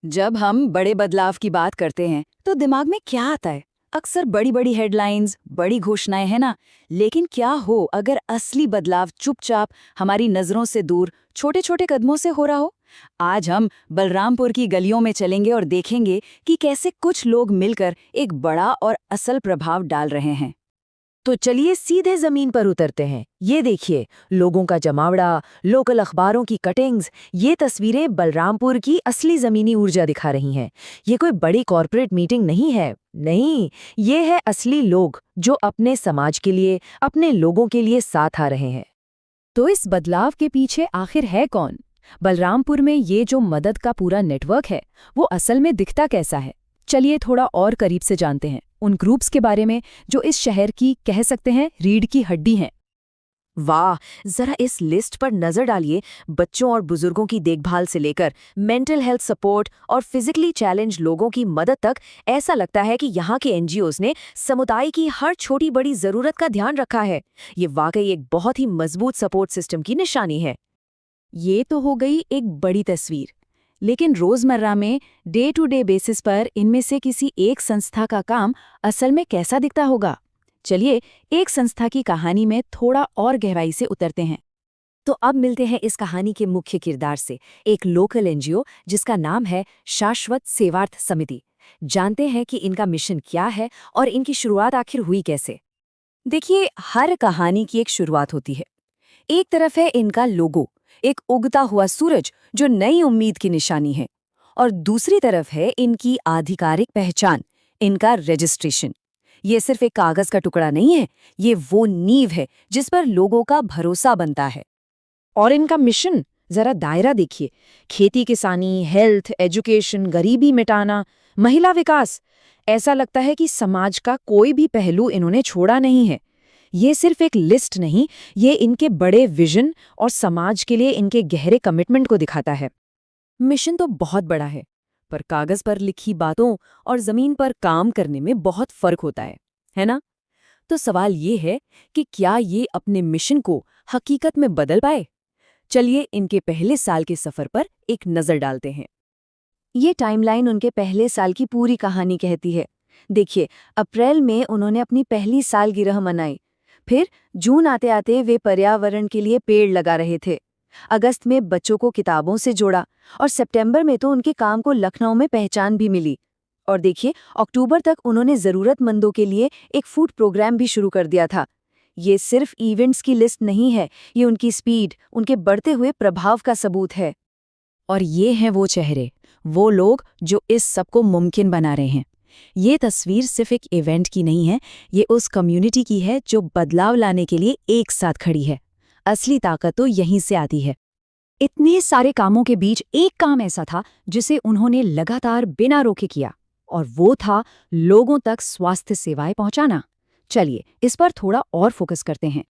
जब हम बड़े बदलाव की बात करते हैं तो दिमाग में क्या आता है? अक्सर बड़ी बड़ी हेडलाइंस, बड़ी घोषणाएं है ना। लेकिन क्या हो अगर असली बदलाव चुपचाप हमारी नजरों से दूर छोटे छोटे कदमों से हो रहा हो। आज हम बलरामपुर की गलियों में चलेंगे और देखेंगे कि कैसे कुछ लोग मिलकर एक बड़ा और असल प्रभाव डाल रहे हैं। तो चलिए सीधे जमीन पर उतरते हैं। ये देखिए, लोगों का जमावड़ा, लोकल अखबारों की कटिंग्स, ये तस्वीरें बलरामपुर की असली जमीनी ऊर्जा दिखा रही हैं। ये कोई बड़ी कॉरपोरेट मीटिंग नहीं है। नहीं, ये है असली लोग जो अपने समाज के लिए, अपने लोगों के लिए साथ आ रहे हैं। तो इस बदलाव के पीछे आखिर है कौन? बलरामपुर में ये जो मदद का पूरा नेटवर्क है, वो असल में दिखता कैसा है? चलिए थोड़ा और करीब से जानते हैं उन ग्रुप्स के बारे में जो इस शहर की, कह सकते हैं, रीढ़ की हड्डी हैं। वाह, जरा इस लिस्ट पर नजर डालिए। बच्चों और बुजुर्गों की देखभाल से लेकर मेंटल हेल्थ सपोर्ट और फिजिकली चैलेंज लोगों की मदद तक, ऐसा लगता है कि यहाँ के एनजीओज ने समुदाय की हर छोटी बड़ी जरूरत का ध्यान रखा है। ये वाकई एक बहुत ही मजबूत सपोर्ट सिस्टम की निशानी है। ये तो हो गई एक बड़ी तस्वीर, लेकिन रोजमर्रा में डे टू डे बेसिस पर इनमें से किसी एक संस्था का काम असल में कैसा दिखता होगा? चलिए एक संस्था की कहानी में थोड़ा और गहराई से उतरते हैं। तो अब मिलते हैं इस कहानी के मुख्य किरदार से, एक लोकल एनजीओ जिसका नाम है शाश्वत सेवार्थ समिति। जानते हैं कि इनका मिशन क्या है और इनकी शुरुआत आखिर हुई कैसे। देखिए, हर कहानी की एक शुरुआत होती है। एक तरफ है इनका लोगो, एक उगता हुआ सूरज जो नई उम्मीद की निशानी है, और दूसरी तरफ है इनकी आधिकारिक पहचान, इनका रजिस्ट्रेशन। ये सिर्फ एक कागज का टुकड़ा नहीं है, ये वो नींव है जिस पर लोगों का भरोसा बनता है। और इनका मिशन, जरा दायरा देखिए। खेती किसानी, हेल्थ, एजुकेशन, गरीबी मिटाना, महिला विकास। ऐसा लगता है कि समाज का कोई भी पहलू इन्होंने छोड़ा नहीं है। ये सिर्फ एक लिस्ट नहीं, ये इनके बड़े विजन और समाज के लिए इनके गहरे कमिटमेंट को दिखाता है। मिशन तो बहुत बड़ा है, पर कागज पर लिखी बातों और जमीन पर काम करने में बहुत फर्क होता है ना? तो सवाल ये है कि क्या ये अपने मिशन को हकीकत में बदल पाए? चलिए इनके पहले साल के सफर पर एक नजर डालते हैं। ये टाइमलाइन उनके पहले साल की पूरी कहानी कहती है। देखिए, अप्रैल में उन्होंने अपनी पहली सालगिरह मनाई। फिर जून आते आते वे पर्यावरण के लिए पेड़ लगा रहे थे। अगस्त में बच्चों को किताबों से जोड़ा, और सितंबर में तो उनके काम को लखनऊ में पहचान भी मिली। और देखिए, अक्टूबर तक उन्होंने जरूरतमंदों के लिए एक फूड प्रोग्राम भी शुरू कर दिया था। ये सिर्फ इवेंट्स की लिस्ट नहीं है, ये उनकी स्पीड, उनके बढ़ते हुए प्रभाव का सबूत है। और ये हैं वो चेहरे, वो लोग जो इस सब को मुमकिन बना रहे हैं। ये तस्वीर सिर्फ एक इवेंट की नहीं है, ये उस कम्युनिटी की है जो बदलाव लाने के लिए एक साथ खड़ी है। असली ताकत तो यहीं से आती है। इतने सारे कामों के बीच एक काम ऐसा था जिसे उन्होंने लगातार बिना रोके किया, और वो था लोगों तक स्वास्थ्य सेवाएं पहुंचाना। चलिए इस पर थोड़ा और फोकस करते हैं।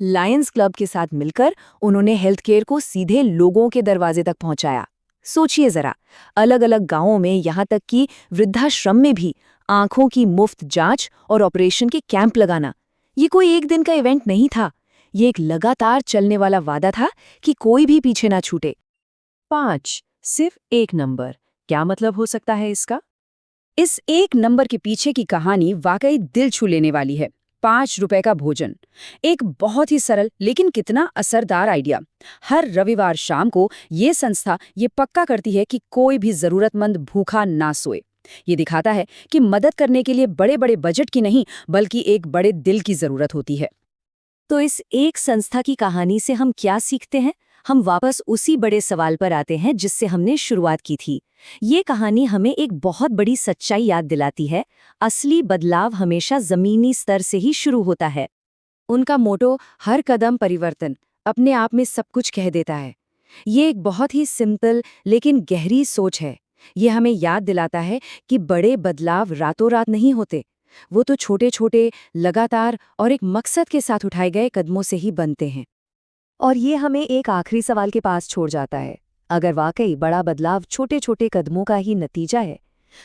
लायंस क्लब के साथ मिलकर उन्होंने हेल्थ केयर को सीधे लोगों के दरवाजे तक पहुंचाया। सोचिए जरा, अलग अलग गांवों में, यहाँ तक कि वृद्धाश्रम में भी आंखों की मुफ्त जांच और ऑपरेशन के कैंप लगाना। ये कोई एक दिन का इवेंट नहीं था, ये एक लगातार चलने वाला वादा था कि कोई भी पीछे ना छूटे। 5, सिर्फ एक नंबर, क्या मतलब हो सकता है इसका? इस एक नंबर के पीछे की कहानी वाकई दिल छू लेने वाली है। 5 रुपए का भोजन, एक बहुत ही सरल लेकिन कितना असरदार आइडिया। हर रविवार शाम को ये संस्था ये पक्का करती है कि कोई भी जरूरतमंद भूखा ना सोए। ये दिखाता है कि मदद करने के लिए बड़े बड़े बजट की नहीं, बल्कि एक बड़े दिल की जरूरत होती है। तो इस एक संस्था की कहानी से हम क्या सीखते हैं? हम वापस उसी बड़े सवाल पर आते हैं जिससे हमने शुरुआत की थी। ये कहानी हमें एक बहुत बड़ी सच्चाई याद दिलाती है, असली बदलाव हमेशा जमीनी स्तर से ही शुरू होता है। उनका मोटो हर कदम परिवर्तन अपने आप में सब कुछ कह देता है। ये एक बहुत ही सिंपल लेकिन गहरी सोच है। ये हमें याद दिलाता है कि बड़े बदलाव रातों रात नहीं होते, वो तो छोटे छोटे, लगातार और एक मकसद के साथ उठाए गए कदमों से ही बनते हैं। और ये हमें एक आखिरी सवाल के पास छोड़ जाता है। अगर वाकई बड़ा बदलाव छोटे छोटे कदमों का ही नतीजा है,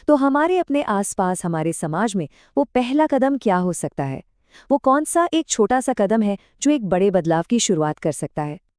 तो हमारे अपने आसपास, हमारे समाज में वो पहला कदम क्या हो सकता है? वो कौन सा एक छोटा सा कदम है जो एक बड़े बदलाव की शुरुआत कर सकता है?